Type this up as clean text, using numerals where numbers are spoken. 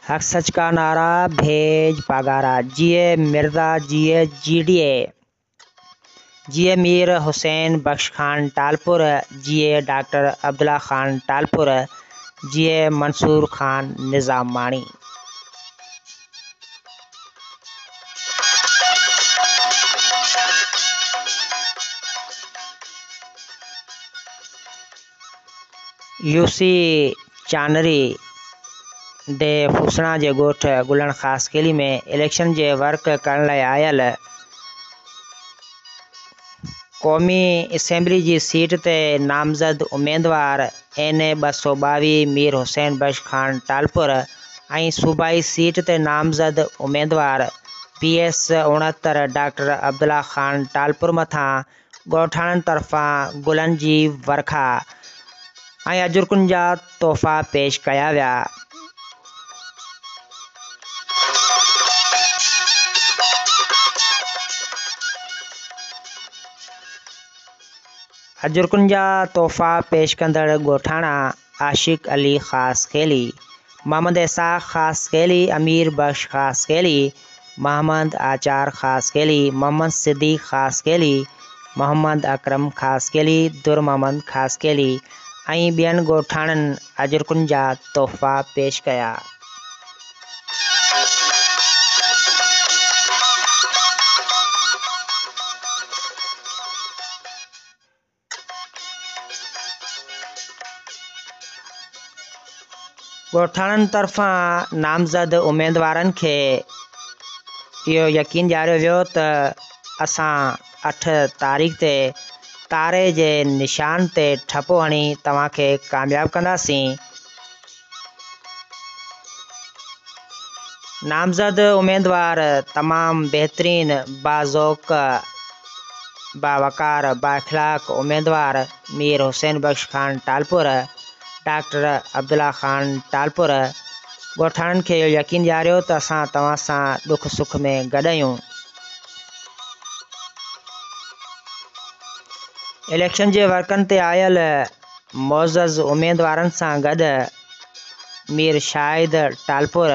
हक सच का नारा भेज पगारा। जिए मिर्जा जिए GDA, जिए मीर हुसैन बख्श खान टालपुर, जिए डॉक्टर अब्दुल्ला खान टालपुर, जिए मंसूर खान निज़ाम माणी। यूसी चानरी दे फुसणा जे ॻोठ गुलण ख़ास केली में इलेक्शन जे वर्क करण लाइ आयल क़ौमी असेंबली जी सीट ते नामज़द उम्मीदवार NA 222 मीर हुसैन बख्श खान टालपुर ऐं सूबाई सीट ते नामज़द उम्मीदवार PS 69 डॉक्टर अब्दुल्ला खान टालपुर मथां ॻोठाणनि तरफ़ां गुलनि जी वर्खा ऐं अजुर्कुनि जा तोहफ़ा पेश कया विया। अजुर्कुनि जा तोहफ़ा पेश कंदड़ ॻोठाणा आशिक अली ख़ास केली, मोहम्मद इसाक़ ख़ास केली, अमीर बख्श ख़ास केली, मोहम्मद आचार ख़ास केली, मोहम्मद सिद्दीक़ ख़ास केली, मोहम्मद अकरम ख़ास केली, दुर मोहम्मद ख़ास केली ऐं ॿियनि ॻोठाणनि अजुर्कुनि जा तोहफ़ा पेश कया। ॻोठाणनि तरफ़ां नामज़द उम्मीदवारनि खे इहो यकीन ॾियारियो वियो त असां 8 तारीख़ ते तारे जे निशान ते ठपो हणी तव्हांखे कामयाबु कंदासीं। नामज़द उम्मीदवार तमामु बहितरीन बाज़ौक़ बावकार बाइख़लाक़ उम्मीदवार मीर हुसैन बख्श खान टालपुर, डॉक्टर अब्दुल्ला खान टालपुर ॻोठाणनि खे इहो यकीन ॾियारियो त असां तव्हां सां ॾुख सुख में गॾु आहियूं। इलेक्शन जे वर्कनि ते आयल मुअज़्ज़ज़ उम्मीदवारनि सां गॾु मीर शाहिद टालपुर